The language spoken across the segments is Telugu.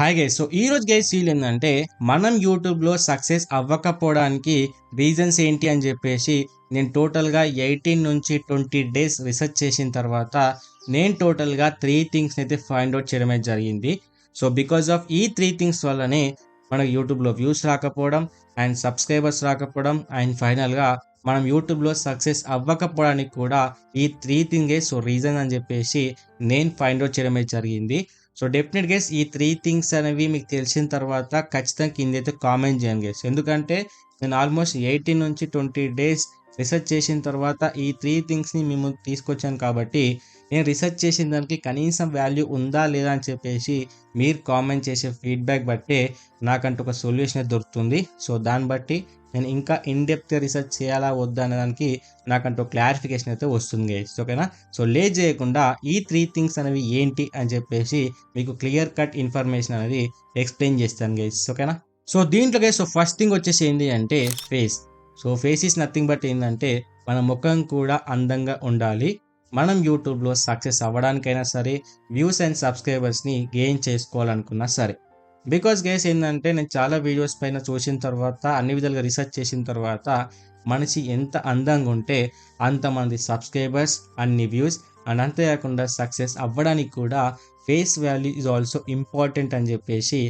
Hi guys. సో ఈ రోజు గైస్ ఏంటంటే మనం యూట్యూబ్లో సక్సెస్ అవ్వకపోవడానికి రీజన్స్ ఏంటి అని చెప్పేసి నేను టోటల్గా 18 నుంచి 20 డేస్ రీసెర్చ్ చేసిన తర్వాత నేను టోటల్గా 3 థింగ్స్ అయితే ఫైండ్ అవుట్ చేయడమే జరిగింది. సో బికాస్ ఆఫ్ ఈ 3 థింగ్స్ వల్లనే మనకు యూట్యూబ్లో వ్యూస్ రాకపోవడం అండ్ సబ్స్క్రైబర్స్ రాకపోవడం అండ్ ఫైనల్గా మనం యూట్యూబ్లో సక్సెస్ అవ్వకపోవడానికి కూడా ఈ 3 థింగే సో రీజన్ అని చెప్పేసి నేను ఫైండ్ అవుట్ చేయడమే జరిగింది. సో డెఫినెట్ గైస్ ఈ 3 థింగ్స్ అనేవి మీకు తెలిసిన తర్వాత ఖచ్చితంగా కిందైతే కామెంట్ చేయండి గైస్. ఎందుకంటే నేను ఆల్మోస్ట్ 18 నుంచి 20 డేస్ రీసెర్చ్ చేసిన తర్వాత ఈ 3 థింగ్స్ని మేము తీసుకొచ్చాను కాబట్టి నేను రీసెర్చ్ చేసిన దానికి కనీసం వాల్యూ ఉందా లేదా అని చెప్పేసి మీరు కామెంట్ చేసే ఫీడ్బ్యాక్ బట్టే నాకంటూ ఒక సొల్యూషన్ దొరుకుతుంది. సో దాన్ని బట్టి నేను ఇంకా ఇన్డెప్త్గా రీసెర్చ్ చేయాలా వద్దా అనే దానికి నాకంటూ క్లారిఫికేషన్ అయితే వస్తుంది గైస్. ఓకేనా? సో లేట్ చేయకుండా ఈ 3 థింగ్స్ అనేవి ఏంటి అని చెప్పేసి మీకు క్లియర్ కట్ ఇన్ఫర్మేషన్ అనేది ఎక్స్ప్లెయిన్ చేస్తాను గైస్. ఓకేనా? సో దీంట్లో గైస్ సో ఫస్ట్ థింగ్ వచ్చేసి ఏంటి అంటే face. So face is nothing but ఏంటంటే మన ముఖం కూడా అందంగా ఉండాలి. మనం యూట్యూబ్లో సక్సెస్ అవ్వడానికైనా సరే, వ్యూస్ అండ్ సబ్స్క్రైబర్స్ని గెయిన్ చేసుకోవాలనుకున్నా సరే. బికాస్ గైస్ ఏంటంటే నేను చాలా వీడియోస్ పైన చూసిన తర్వాత అన్ని విధాలుగా రీసెర్చ్ చేసిన తర్వాత మనిషి ఎంత అందంగా ఉంటే అంతమంది సబ్స్క్రైబర్స్, అన్ని వ్యూస్ అండ్ అంతేకాకుండా సక్సెస్ అవ్వడానికి కూడా face value is also important అని చెప్పేసి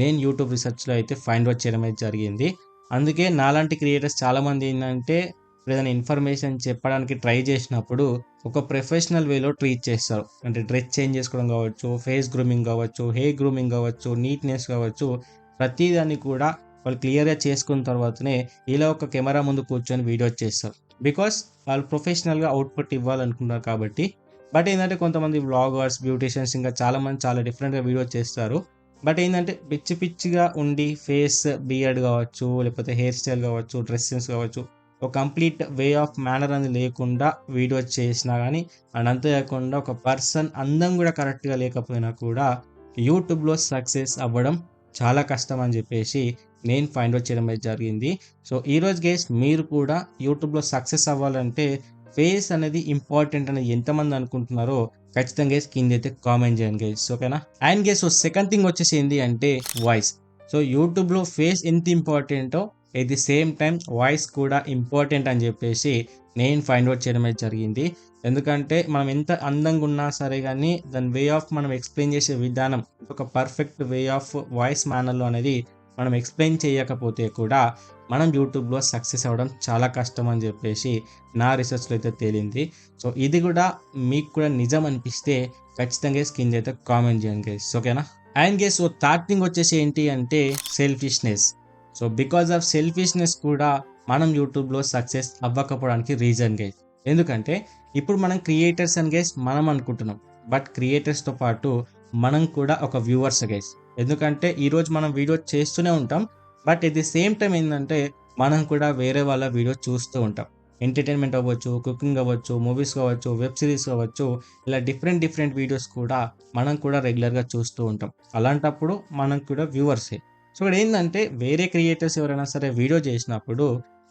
నేను యూట్యూబ్ రీసెర్చ్లో అయితే ఫైండ్ అవుట్ చేయడం అయితే జరిగింది. అందుకే నాలాంటి క్రియేటర్స్ చాలామంది ఏంటంటే ఏదైనా ఇన్ఫర్మేషన్ చెప్పడానికి ట్రై చేసినప్పుడు ఒక ప్రొఫెషనల్ వేలో ట్రీట్ చేస్తారు. అంటే డ్రెస్ చేంజ్ చేసుకోవడం కావచ్చు, ఫేస్ గ్రూమింగ్ కావచ్చు, హెయిర్ గ్రూమింగ్ కావచ్చు, నీట్నెస్ కావచ్చు, ప్రతిదాన్ని కూడా వాళ్ళు క్లియర్గా చేసుకున్న తర్వాతనే ఇలా ఒక కెమెరా ముందు కూర్చొని వీడియో చేస్తారు. బికాస్ వాళ్ళు ప్రొఫెషనల్గా అవుట్పుట్ ఇవ్వాలనుకుంటారు కాబట్టి. బట్ ఏంటంటే కొంతమంది వ్లాగర్స్, బ్యూటీషియన్స్ ఇంకా చాలామంది చాలా డిఫరెంట్గా వీడియో చేస్తారు. బట్ ఏంటంటే పిచ్చి పిచ్చిగా ఉండి ఫేస్ బియర్డ్ కావచ్చు, లేకపోతే హెయిర్ స్టైల్ కావచ్చు, డ్రెస్ సెన్స్ కావచ్చు, ఒక కంప్లీట్ వే ఆఫ్ మేనర్ అనేది లేకుండా వీడియో చేసినా కానీ అండ్ అంతేకాకుండా ఒక పర్సన్ అందం కూడా కరెక్ట్గా లేకపోయినా కూడా యూట్యూబ్లో సక్సెస్ అవ్వడం చాలా కష్టం అని చెప్పేసి నేను ఫైండ్ అవుట్ చేయడం అయితే జరిగింది. సో ఈరోజు గైస్ మీరు కూడా యూట్యూబ్లో సక్సెస్ అవ్వాలంటే ఫేస్ అనేది ఇంపార్టెంట్ అనేది ఎంతమంది అనుకుంటున్నారో ఖచ్చితంగా గైస్ కింద అయితే కామెంట్ చేయండి గైస్. ఓకేనా? And guys so second thing వచ్చేసి ఏంటి అంటే వాయిస్. సో యూట్యూబ్లో ఫేస్ ఎంత ఇంపార్టెంటో at the same time voice కూడా ఇంపార్టెంట్ అని చెప్పేసి నేను ఫైండ్ అవుట్ చేయడం అయితే జరిగింది. ఎందుకంటే మనం ఎంత అందంగా ఉన్నా సరే కానీ దాని వే ఆఫ్ మనం ఎక్స్ప్లెయిన్ చేసే విధానం ఒక పర్ఫెక్ట్ వే ఆఫ్ వాయిస్ మేనర్లో అనేది మనం ఎక్స్ప్లెయిన్ చేయకపోతే కూడా మనం యూట్యూబ్లో సక్సెస్ అవ్వడం చాలా కష్టం అని చెప్పేసి నా రీసెర్చ్లో అయితే తేలింది. సో ఇది కూడా మీకు కూడా నిజం అనిపిస్తే ఖచ్చితంగా కింద అయితే కామెంట్ చేయండి గైస్. ఓకేనా? And guys so third thing వచ్చేసి ఏంటి అంటే selfishness. So because of selfishness కూడా మనం యూట్యూబ్లో సక్సెస్ అవ్వకపోవడానికి రీజన్ గైస్. ఎందుకంటే ఇప్పుడు మనం క్రియేటర్స్ అని గైస్ మనం అనుకుంటున్నాం. బట్ క్రియేటర్స్తో పాటు మనం కూడా ఒక వ్యూవర్స్ గైస్. ఎందుకంటే ఈరోజు మనం వీడియో చేస్తూనే ఉంటాం. But at the same time ఏంటంటే మనం కూడా వేరే వాళ్ళ వీడియో చూస్తూ ఉంటాం. ఎంటర్టైన్మెంట్ అవ్వచ్చు, కుకింగ్ అవ్వచ్చు, మూవీస్ కావచ్చు, వెబ్ సిరీస్ కావచ్చు, ఇలా డిఫరెంట్ వీడియోస్ కూడా మనం కూడా రెగ్యులర్గా చూస్తూ ఉంటాం. అలాంటప్పుడు మనం కూడా వ్యూవర్సే. సో ఇక్కడ ఏంటంటే వేరే క్రియేటర్స్ ఎవరైనా సరే వీడియో చేసినప్పుడు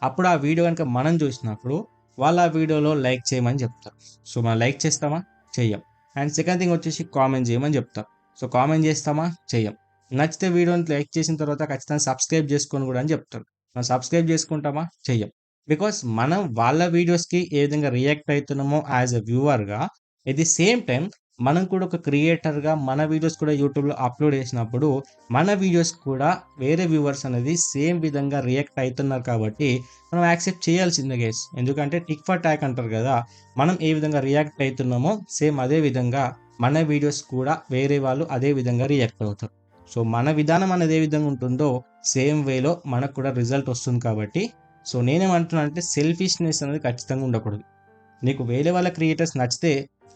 అప్పుడు ఆ వీడియో కనుక మనం చూసినప్పుడు వాళ్ళు ఆ వీడియోలో లైక్ చేయమని చెప్తారు. సో మనం లైక్ చేస్తామా? చెయ్యం. అండ్ సెకండ్ థింగ్ వచ్చేసి కామెంట్ చేయమని చెప్తారు. సో కామెంట్ చేస్తామా? చెయ్యం. నచ్చితే వీడియోని లైక్ చేసిన తర్వాత ఖచ్చితంగా సబ్స్క్రైబ్ చేసుకొని కూడా అని చెప్తారు. మనం సబ్స్క్రైబ్ చేసుకుంటామా? చెయ్యం. బికాస్ మనం వాళ్ళ వీడియోస్కి ఏ విధంగా రియాక్ట్ అవుతున్నామో యాజ్ ఎ వ్యూవర్గా ఎట్ ది సేమ్ టైం మనం కూడా ఒక క్రియేటర్గా మన వీడియోస్ కూడా యూట్యూబ్లో అప్లోడ్ చేసినప్పుడు మన వీడియోస్ కూడా వేరే వ్యూవర్స్ అనేది సేమ్ విధంగా రియాక్ట్ అవుతున్నారు కాబట్టి మనం యాక్సెప్ట్ చేయాల్సిందే గైస్. ఎందుకంటే టిక్ ఫర్ ట్యాక్ అంటారు కదా, మనం ఏ విధంగా రియాక్ట్ అవుతున్నామో సేమ్ అదే విధంగా మన వీడియోస్ కూడా వేరే వాళ్ళు అదే విధంగా రియాక్ట్ అవుతారు. సో మన విధానం అనేది ఏ విధంగా ఉంటుందో సేమ్ వేలో మనకు కూడా రిజల్ట్ వస్తుంది కాబట్టి సో నేనేమంటున్నాను అంటే సెల్ఫిష్నెస్ అనేది ఖచ్చితంగా ఉండకూడదు. నీకు వేరే వాళ్ళ క్రియేటర్స్ నచ్చితే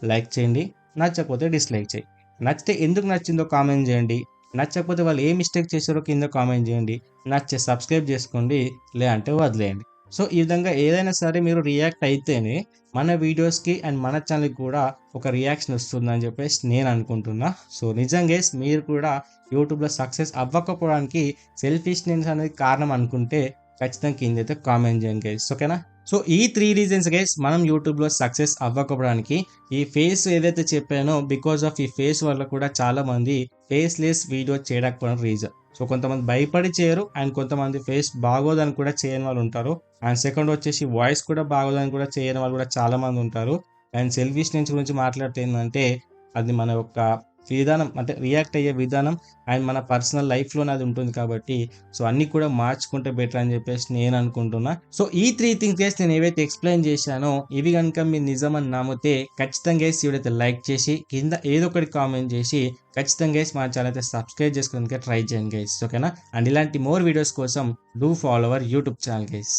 లైక్ చేయండి, నచ్చకపోతే డిస్లైక్ చేయి. నచ్చితే ఎందుకు నచ్చిందో కామెంట్ చేయండి, నచ్చకపోతే వాళ్ళు ఏ మిస్టేక్ చేశారో కింద కామెంట్ చేయండి, నచ్చే సబ్స్క్రైబ్ చేసుకోండి, లేదంటే వదిలేయండి. సో ఈ విధంగా ఏదైనా సరే మీరు రియాక్ట్ అయితేనే మన వీడియోస్కి అండ్ మన ఛానల్కి కూడా ఒక రియాక్షన్ వస్తుందని చెప్పేసి నేను అనుకుంటున్నా. సో నిజంగా మీరు కూడా యూట్యూబ్లో సక్సెస్ అవ్వకపోవడానికి సెల్ఫిష్నెస్ అనేది కారణం అనుకుంటే ఖచ్చితంగా కింద అయితే కామెంట్ చేయండి గైస్. ఓకేనా? సో ఈ 3 రీజన్స్ గైస్ మనం యూట్యూబ్లో సక్సెస్ అవ్వకపోవడానికి. ఈ ఫేస్ ఏదైతే చెప్పానో బికాస్ ఆఫ్ ఈ ఫేస్ వల్ల కూడా చాలామంది ఫేస్లెస్ వీడియో చేయకపోవడం రీజన్. సో కొంతమంది భయపడి చేయరు అండ్ కొంతమంది ఫేస్ బాగోదని కూడా చేయని వాళ్ళు ఉంటారు. అండ్ సెకండ్ వచ్చేసి వాయిస్ కూడా బాగోదని కూడా చేయని వాళ్ళు కూడా చాలామంది ఉంటారు. అండ్ సెల్ఫిష్నెస్ గురించి మాట్లాడితే ఏంటంటే అది మన యొక్క విధానం, అంటే రియాక్ట్ అయ్యే విధానం అండ్ మన పర్సనల్ లైఫ్లోనే అది ఉంటుంది కాబట్టి సో అన్నీ కూడా మార్చుకుంటే బెటర్ అని చెప్పేసి నేను అనుకుంటున్నా. సో ఈ 3 థింగ్స్ గైస్ నేను ఏవైతే ఎక్స్ప్లెయిన్ చేశానో ఇవి కనుక మీరు నిజమని నమ్మితే ఖచ్చితంగా గైస్ ఇవిడైతే లైక్ చేసి కింద ఏదో ఒకటి కామెంట్ చేసి ఖచ్చితంగా గైస్ మా ఛానల్ అయితే సబ్స్క్రైబ్ చేసుకోవడానికి ట్రై చేయండి గైస్, ఓకేనా. అండ్ ఇలాంటి మోర్ వీడియోస్ కోసం do follow our YouTube channel guys.